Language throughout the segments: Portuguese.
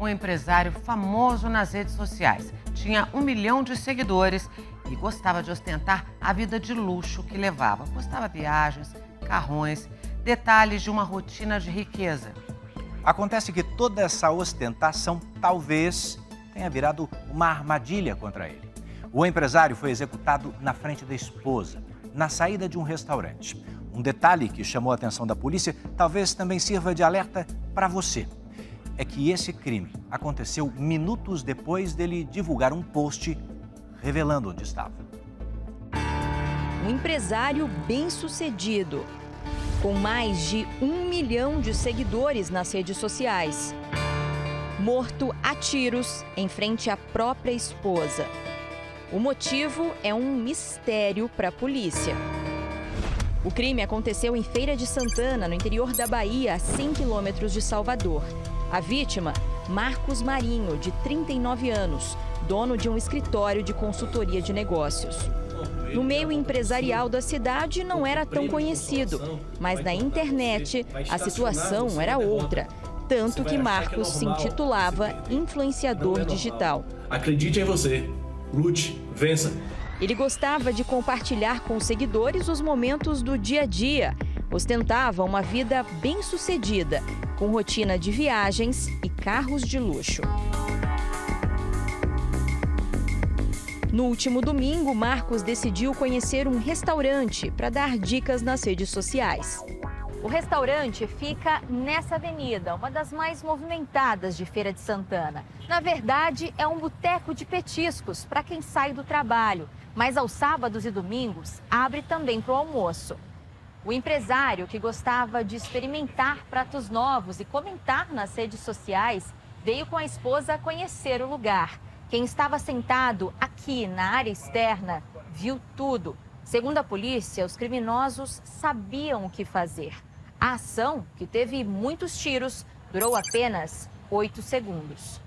um empresário famoso nas redes sociais. Tinha 1 milhão de seguidores e gostava de ostentar a vida de luxo que levava. Postava viagens, carrões, detalhes de uma rotina de riqueza. Acontece que toda essa ostentação talvez tenha virado uma armadilha contra ele. O empresário foi executado na frente da esposa, na saída de um restaurante. Um detalhe que chamou a atenção da polícia talvez também sirva de alerta para você. É que esse crime aconteceu minutos depois dele divulgar um post revelando onde estava. Um empresário bem-sucedido, com mais de 1 milhão de seguidores nas redes sociais. Morto a tiros em frente à própria esposa. O motivo é um mistério para a polícia. O crime aconteceu em Feira de Santana, no interior da Bahia, a 100 quilômetros de Salvador. A vítima, Marcos Marinho, de 39 anos, dono de um escritório de consultoria de negócios. No meio empresarial da cidade não era tão conhecido, mas na internet a situação era outra. Tanto que Marcos se intitulava influenciador digital. Acredite em você, lute, vença. Ele gostava de compartilhar com os seguidores os momentos do dia a dia. Ostentava uma vida bem-sucedida, com rotina de viagens e carros de luxo. No último domingo, Marcos decidiu conhecer um restaurante para dar dicas nas redes sociais. O restaurante fica nessa avenida, uma das mais movimentadas de Feira de Santana. Na verdade, é um boteco de petiscos para quem sai do trabalho, mas aos sábados e domingos abre também para o almoço. O empresário, que gostava de experimentar pratos novos e comentar nas redes sociais, veio com a esposa conhecer o lugar. Quem estava sentado aqui na área externa viu tudo. Segundo a polícia, os criminosos sabiam o que fazer. A ação, que teve muitos tiros, durou apenas 8 segundos.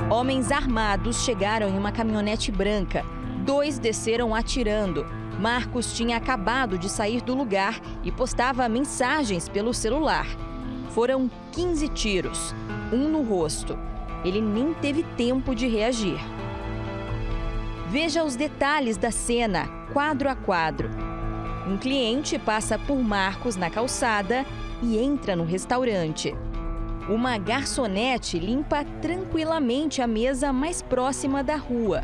Homens armados chegaram em uma caminhonete branca. 2 desceram atirando. Marcos tinha acabado de sair do lugar e postava mensagens pelo celular. Foram 15 tiros, 1 no rosto. Ele nem teve tempo de reagir. Veja os detalhes da cena, quadro a quadro. Um cliente passa por Marcos na calçada e entra no restaurante. Uma garçonete limpa tranquilamente a mesa mais próxima da rua.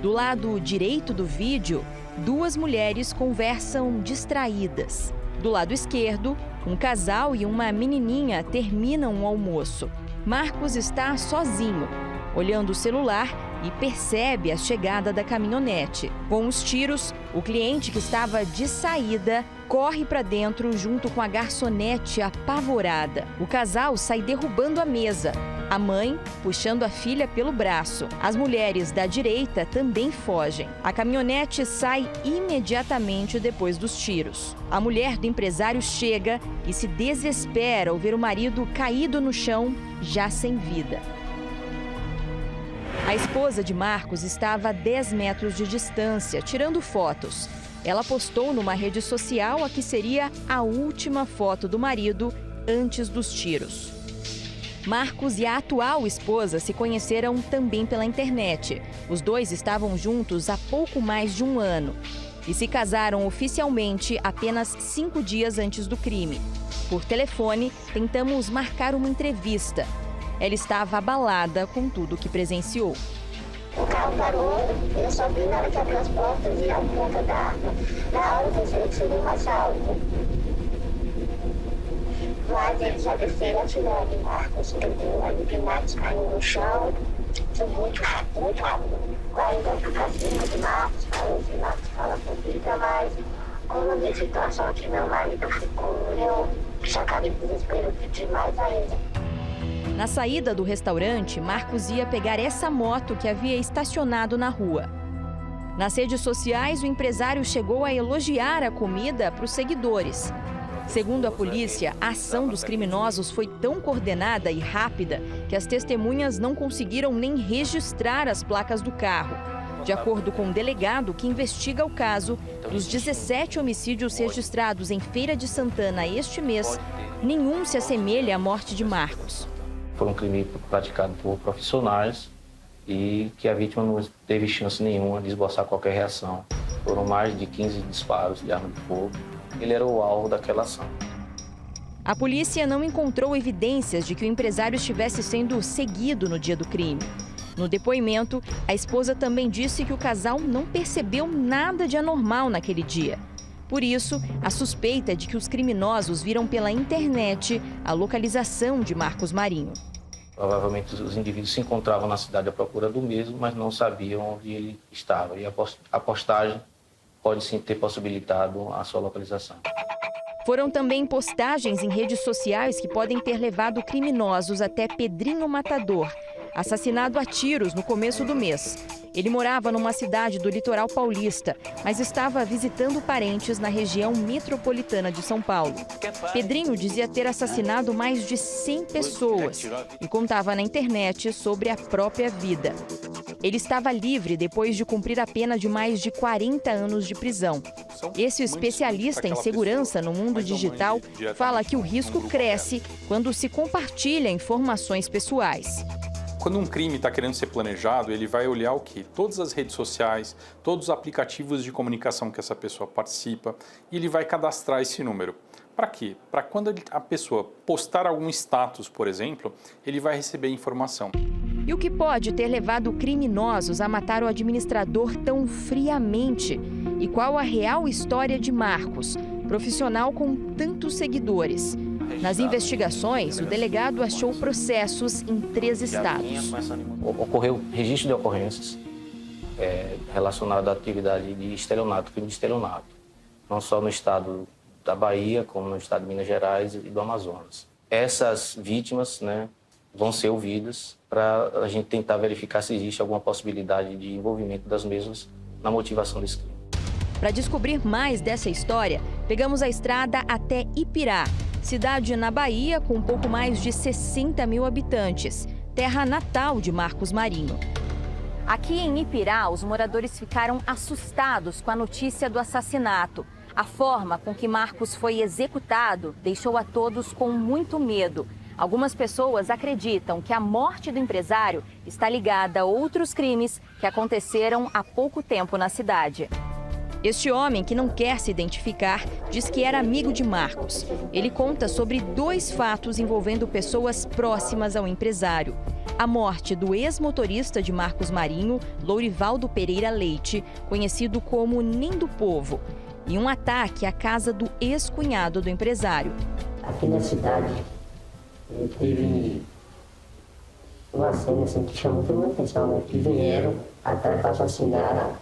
Do lado direito do vídeo, 2 mulheres conversam distraídas. Do lado esquerdo, um casal e uma menininha terminam o almoço. Marcos está sozinho, olhando o celular e percebe a chegada da caminhonete. Com os tiros, o cliente que estava de saída corre para dentro junto com a garçonete apavorada. O casal sai derrubando a mesa, a mãe puxando a filha pelo braço. As mulheres da direita também fogem. A caminhonete sai imediatamente depois dos tiros. A mulher do empresário chega e se desespera ao ver o marido caído no chão, já sem vida. A esposa de Marcos estava a 10 metros de distância, tirando fotos. Ela postou numa rede social a que seria a última foto do marido antes dos tiros. Marcos e a atual esposa se conheceram também pela internet. Os 2 estavam juntos há pouco mais de 1 ano e se casaram oficialmente apenas 5 dias antes do crime. Por telefone, tentamos marcar uma entrevista. Ela estava abalada com tudo que presenciou. O carro parou, eu só vi na hora que abriu as portas e a ponta da arma. Na hora eu pensei que seria um assalto. Mas eles já desceram atirando em Marcos. Ele deu ali primates caindo no chão. Foi muito rápido, muito rápido. Aí eu fui pra cima de Marcos, Marcos fala com vida, mas como eu vi a situação que meu marido ficou, eu chocado em desespero, pedi mais ainda. Na saída do restaurante, Marcos ia pegar essa moto que havia estacionado na rua. Nas redes sociais, o empresário chegou a elogiar a comida para os seguidores. Segundo a polícia, a ação dos criminosos foi tão coordenada e rápida que as testemunhas não conseguiram nem registrar as placas do carro. De acordo com um delegado que investiga o caso, dos 17 homicídios registrados em Feira de Santana este mês, nenhum se assemelha à morte de Marcos. Foi um crime praticado por profissionais e que a vítima não teve chance nenhuma de esboçar qualquer reação. Foram mais de 15 disparos de arma de fogo. Ele era o alvo daquela ação. A polícia não encontrou evidências de que o empresário estivesse sendo seguido no dia do crime. No depoimento, a esposa também disse que o casal não percebeu nada de anormal naquele dia. Por isso, a suspeita é de que os criminosos viram pela internet a localização de Marcos Marinho. Provavelmente os indivíduos se encontravam na cidade à procura do mesmo, mas não sabiam onde ele estava. E a postagem pode sim ter possibilitado a sua localização. Foram também postagens em redes sociais que podem ter levado criminosos até Pedrinho Matador, assassinado a tiros no começo do mês. Ele morava numa cidade do litoral paulista, mas estava visitando parentes na região metropolitana de São Paulo. Pedrinho dizia ter assassinado mais de 100 pessoas e contava na internet sobre a própria vida. Ele estava livre depois de cumprir a pena de mais de 40 anos de prisão. Esse especialista em segurança no mundo digital fala que o risco cresce quando se compartilha informações pessoais. Quando um crime está querendo ser planejado, ele vai olhar o quê? Todas as redes sociais, todos os aplicativos de comunicação que essa pessoa participa, e ele vai cadastrar esse número. Para quê? Para quando a pessoa postar algum status, por exemplo, ele vai receber informação. E o que pode ter levado criminosos a matar o administrador tão friamente? E qual a real história de Marcos, profissional com tantos seguidores? Nas investigações, o delegado achou processos em 3 estados. Ocorreu registro de ocorrências relacionado à atividade de estelionato, crime de estelionato. Não só no estado da Bahia, como no estado de Minas Gerais e do Amazonas. Essas vítimas, vão ser ouvidas para a gente tentar verificar se existe alguma possibilidade de envolvimento das mesmas na motivação desse crime. Para descobrir mais dessa história, pegamos a estrada até Ipirá, cidade na Bahia com um pouco mais de 60 mil habitantes, terra natal de Marcos Marinho. Aqui em Ipirá, os moradores ficaram assustados com a notícia do assassinato. A forma com que Marcos foi executado deixou a todos com muito medo. Algumas pessoas acreditam que a morte do empresário está ligada a outros crimes que aconteceram há pouco tempo na cidade. Este homem, que não quer se identificar, diz que era amigo de Marcos. Ele conta sobre 2 fatos envolvendo pessoas próximas ao empresário. A morte do ex-motorista de Marcos Marinho, Lourivaldo Pereira Leite, conhecido como Nem do Povo, e um ataque à casa do ex-cunhado do empresário. Aqui na cidade, teve uma cena assim, que chamou toda a atenção, que vieram atrás para assassinar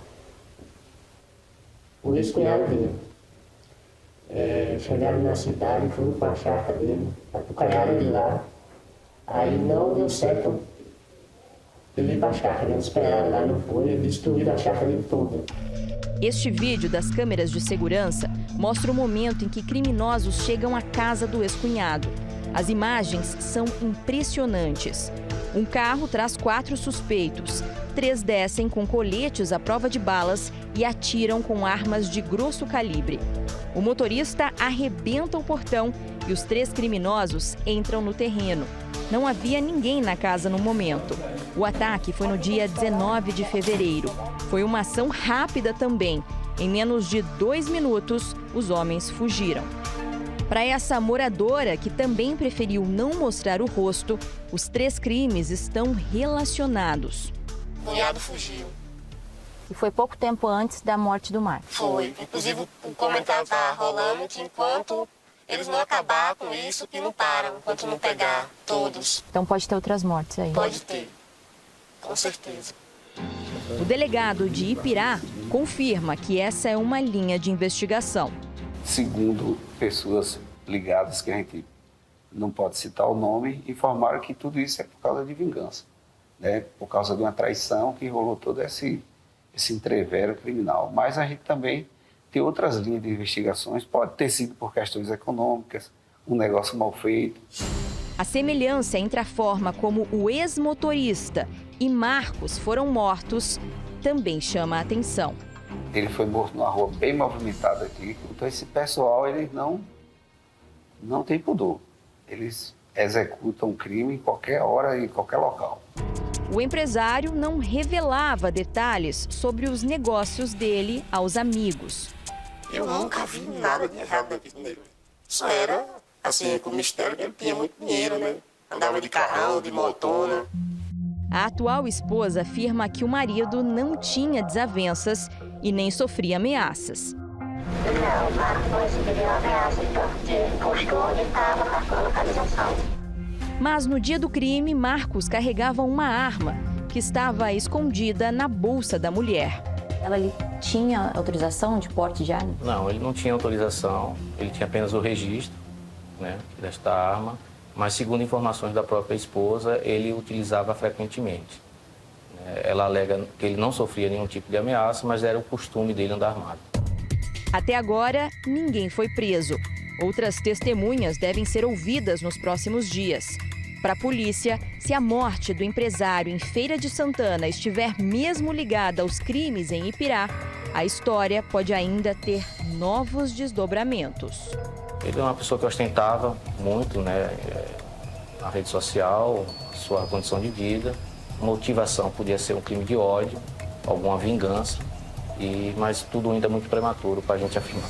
o ex-cunhado dele. Chegaram na cidade, foram com a chácara dele, apucalharam ele lá. Aí não deu certo ele ir para a chácara, eles esperaram lá, não foi, eles destruíram a chácara dele toda. Este vídeo das câmeras de segurança mostra o momento em que criminosos chegam à casa do ex-cunhado. As imagens são impressionantes. Um carro traz 4 suspeitos. 3 descem com coletes à prova de balas e atiram com armas de grosso calibre. O motorista arrebenta o portão e os 3 criminosos entram no terreno. Não havia ninguém na casa no momento. O ataque foi no dia 19 de fevereiro. Foi uma ação rápida também. Em menos de 2 minutos, os homens fugiram. Para essa moradora, que também preferiu não mostrar o rosto, os 3 crimes estão relacionados. O cunhado fugiu. E foi pouco tempo antes da morte do Marcos. Foi. Inclusive, o comentário está rolando que enquanto eles não acabar com isso, que não param, enquanto não pegar todos. Então pode ter outras mortes aí? Pode ter, com certeza. O delegado de Ipirá confirma que essa é uma linha de investigação. Segundo pessoas ligadas, que a gente não pode citar o nome, informaram que tudo isso é por causa de vingança, por causa de uma traição que rolou todo esse entrevero criminal. Mas a gente também tem outras linhas de investigações, pode ter sido por questões econômicas, um negócio mal feito. A semelhança entre a forma como o ex-motorista e Marcos foram mortos também chama a atenção. Ele foi morto numa rua bem movimentada aqui, então esse pessoal, eles não tem pudor. Eles executam um crime em qualquer hora e em qualquer local. O empresário não revelava detalhes sobre os negócios dele aos amigos. Eu nunca vi nada de errado na vida dele. Só era, assim, com o mistério que ele tinha muito dinheiro, né? Andava de carrão, de motona. A atual esposa afirma que o marido não tinha desavenças e nem sofria ameaças. Não, Marcos não recebeu ameaça, porque ele postou onde estava a localização. Mas no dia do crime, Marcos carregava uma arma que estava escondida na bolsa da mulher. Ela tinha autorização de porte de arma? Não, ele não tinha autorização, ele tinha apenas o registro, né, desta arma, mas segundo informações da própria esposa, ele utilizava frequentemente. Ela alega que ele não sofria nenhum tipo de ameaça, mas era o costume dele andar armado. Até agora, ninguém foi preso. Outras testemunhas devem ser ouvidas nos próximos dias. Para a polícia, se a morte do empresário em Feira de Santana estiver mesmo ligada aos crimes em Ipirá, a história pode ainda ter novos desdobramentos. Ele é uma pessoa que ostentava muito, né, na rede social, sua condição de vida. A motivação podia ser um crime de ódio, alguma vingança, mas tudo ainda muito prematuro para a gente afirmar.